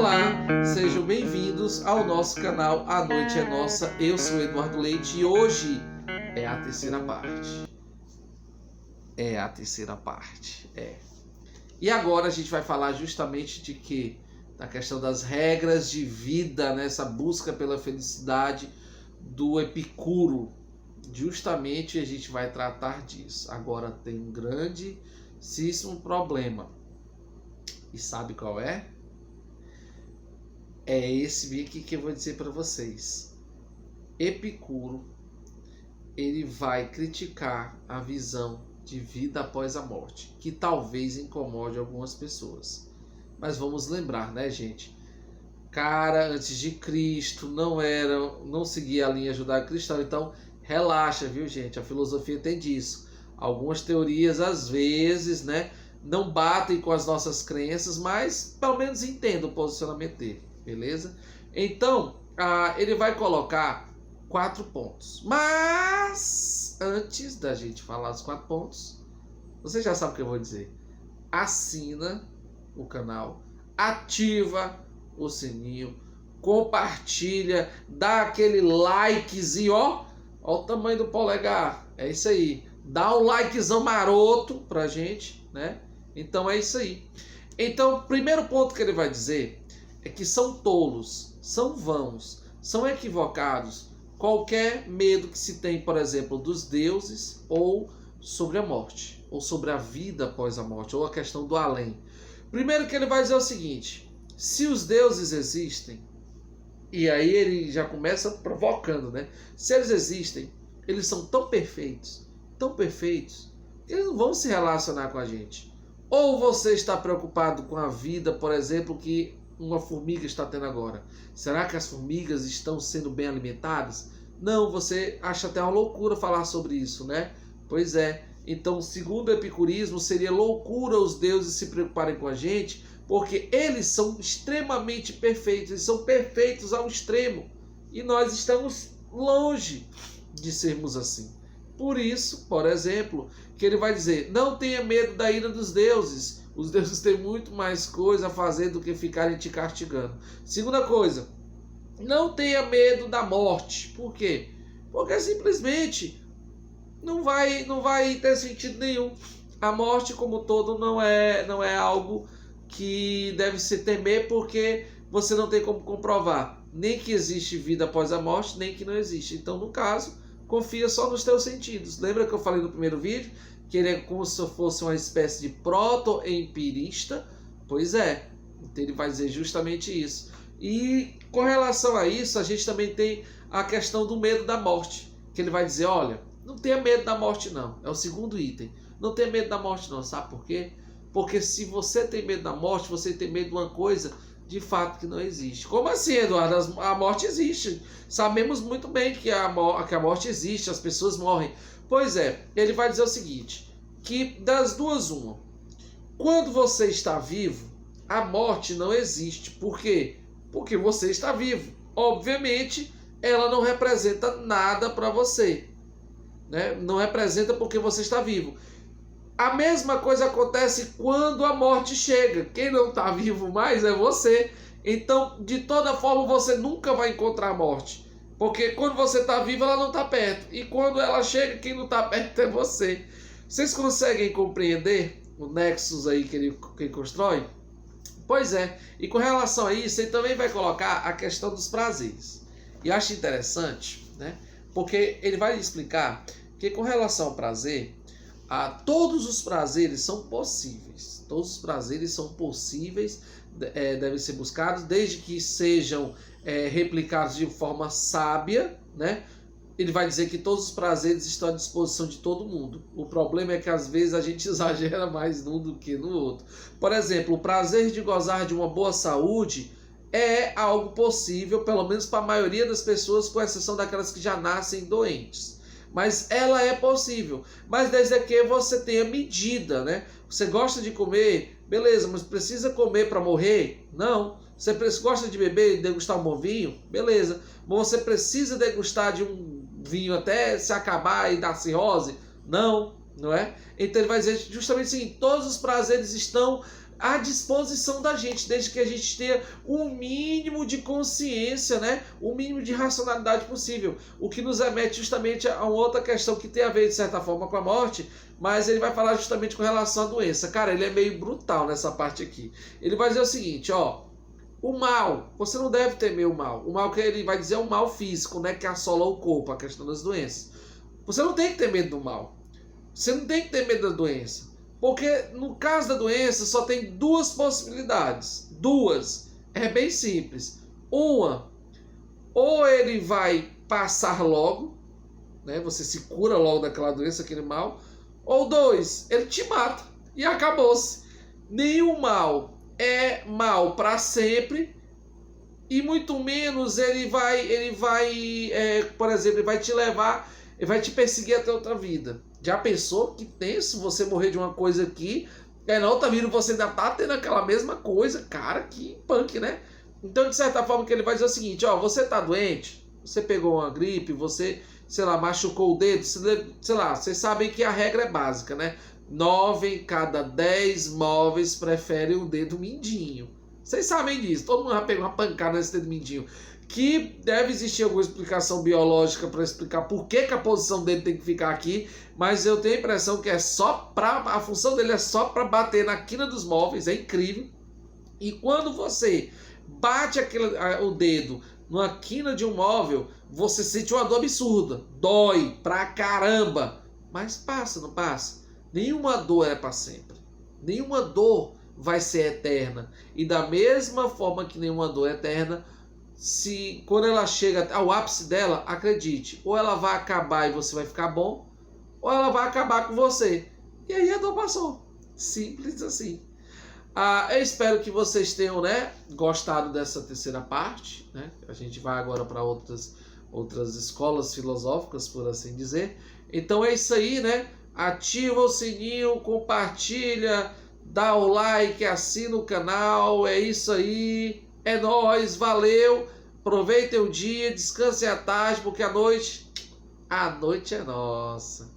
Olá, sejam bem-vindos ao nosso canal A Noite é Nossa. Eu sou Eduardo Leite e hoje é a terceira parte. E agora a gente vai falar justamente de quê? Da questão das regras de vida, nessa busca pela felicidade do Epicuro. Justamente a gente vai tratar disso. Agora tem um grandíssimo problema. E sabe qual é? É esse aqui que eu vou dizer para vocês. Epicuro, ele vai criticar a visão de vida após a morte, que talvez incomode algumas pessoas. Mas vamos lembrar, né, gente? Cara, antes de Cristo não seguia a linha judaico-cristã, então relaxa, viu, gente? A filosofia tem disso. Algumas teorias, às vezes, né, não batem com as nossas crenças, mas pelo menos entenda o posicionamento dele, beleza? Então, ele vai colocar 4 pontos. Mas, antes da gente falar os 4 pontos, você já sabe o que eu vou dizer. Assina o canal, ativa o sininho, compartilha, dá aquele likezinho, ó o tamanho do polegar, é isso aí. Dá um likezão maroto pra gente, né? Então é isso aí. Então, o primeiro ponto que ele vai dizer é que são tolos, são vãos, são equivocados qualquer medo que se tem, por exemplo, dos deuses ou sobre a morte, ou sobre a vida após a morte, ou a questão do além. Primeiro que ele vai dizer o seguinte: se os deuses existem, e aí ele já começa provocando, né? Se eles existem, eles são tão perfeitos, que eles não vão se relacionar com a gente. Ou você está preocupado com a vida, por exemplo, que uma formiga está tendo agora. Será que as formigas estão sendo bem alimentadas? Não, você acha até uma loucura falar sobre isso, né? Pois é. Então, segundo o epicurismo, seria loucura os deuses se preocuparem com a gente, porque eles são extremamente perfeitos, eles são perfeitos ao extremo. E nós estamos longe de sermos assim. Por isso, por exemplo, que ele vai dizer: não tenha medo da ira dos deuses. Os deuses têm muito mais coisa a fazer do que ficarem te castigando. Segunda coisa, não tenha medo da morte. Por quê? Porque simplesmente não vai ter sentido nenhum. A morte como todo não é algo que deve se temer, porque você não tem como comprovar nem que existe vida após a morte, nem que não existe. Então, no caso, confia só nos teus sentidos. Lembra que eu falei no primeiro vídeo que ele é como se fosse uma espécie de proto-empirista? Pois é. Então ele vai dizer justamente isso. E com relação a isso, a gente também tem a questão do medo da morte, que ele vai dizer: olha, não tenha medo da morte não. É o segundo item. Não tenha medo da morte não. Sabe por quê? Porque se você tem medo da morte, você tem medo de uma coisa de fato que não existe. Como assim, Eduardo? A morte existe. Sabemos muito bem que a morte existe, as pessoas morrem. Pois é, ele vai dizer o seguinte, que das duas uma. Quando você está vivo, a morte não existe. Por quê? Porque você está vivo. Obviamente, ela não representa nada para você, né? Não representa porque você está vivo. A mesma coisa acontece quando a morte chega. Quem não está vivo mais é você. Então, de toda forma, você nunca vai encontrar a morte. Porque quando você está vivo, ela não está perto. E quando ela chega, quem não está perto é você. Vocês conseguem compreender o nexus aí que ele constrói? Pois é. E com relação a isso, ele também vai colocar a questão dos prazeres. E eu acho interessante, né? Porque ele vai explicar que com relação ao prazer, todos os prazeres são possíveis. Todos os prazeres são possíveis, devem ser buscados, desde que sejam replicados de forma sábia, né? Ele vai dizer que todos os prazeres estão à disposição de todo mundo. O problema é que às vezes a gente exagera mais num do que no outro. Por exemplo, o prazer de gozar de uma boa saúde é algo possível, pelo menos para a maioria das pessoas, com exceção daquelas que já nascem doentes. Mas ela é possível. Mas desde que você tenha medida, né? Você gosta de comer, beleza, mas precisa comer para morrer? Não. Você gosta de beber e degustar um bom vinho? Beleza. Mas você precisa degustar de um vinho até se acabar e dar cirrose? Não, não é? Então ele vai dizer justamente assim: todos os prazeres estão à disposição da gente, desde que a gente tenha o mínimo de consciência, né? O mínimo de racionalidade possível. O que nos remete justamente a uma outra questão que tem a ver, de certa forma, com a morte, mas ele vai falar justamente com relação à doença. Cara, ele é meio brutal nessa parte aqui. Ele vai dizer o seguinte, ó, o mal, você não deve temer o mal. O mal que ele vai dizer é o mal físico, né? Que assola o corpo, a questão das doenças. Você não tem que ter medo do mal. Você não tem que ter medo da doença. Porque no caso da doença só tem duas possibilidades. Duas. É bem simples. Uma, ou ele vai passar logo, né? Você se cura logo daquela doença, aquele mal. Ou dois, ele te mata. E acabou-se. Nenhum mal é mal para sempre. E muito menos ele vai por exemplo, ele vai te levar, ele vai te perseguir até outra vida. Já pensou que tenso você morrer de uma coisa aqui, e na outra vida você ainda tá tendo aquela mesma coisa? Cara, que punk, né? Então, de certa forma, que ele vai dizer o seguinte, ó, você tá doente, você pegou uma gripe, você, sei lá, machucou o dedo, sei lá, vocês sabem que a regra é básica, né? 9 em cada 10 móveis preferem o dedo mindinho. Vocês sabem disso, todo mundo já pegou uma pancada nesse dedo mindinho. Que deve existir alguma explicação biológica para explicar por que a posição dele tem que ficar aqui, mas eu tenho a impressão que é só a função dele é só para bater na quina dos móveis, é incrível. E quando você bate o dedo numa quina de um móvel, você sente uma dor absurda, dói pra caramba, mas passa, não passa? Nenhuma dor é para sempre, nenhuma dor vai ser eterna, e da mesma forma que nenhuma dor é eterna, se quando ela chega ao ápice dela, acredite, ou ela vai acabar e você vai ficar bom, ou ela vai acabar com você. E aí a dor passou. Simples assim. Eu espero que vocês tenham, né, gostado dessa terceira parte, né? A gente vai agora para outras escolas filosóficas, por assim dizer. Então é isso aí, né? Ativa o sininho, compartilha, dá o like, assina o canal. É isso aí. É nóis, valeu, aproveitem o dia, descansem à tarde, porque a noite é nossa.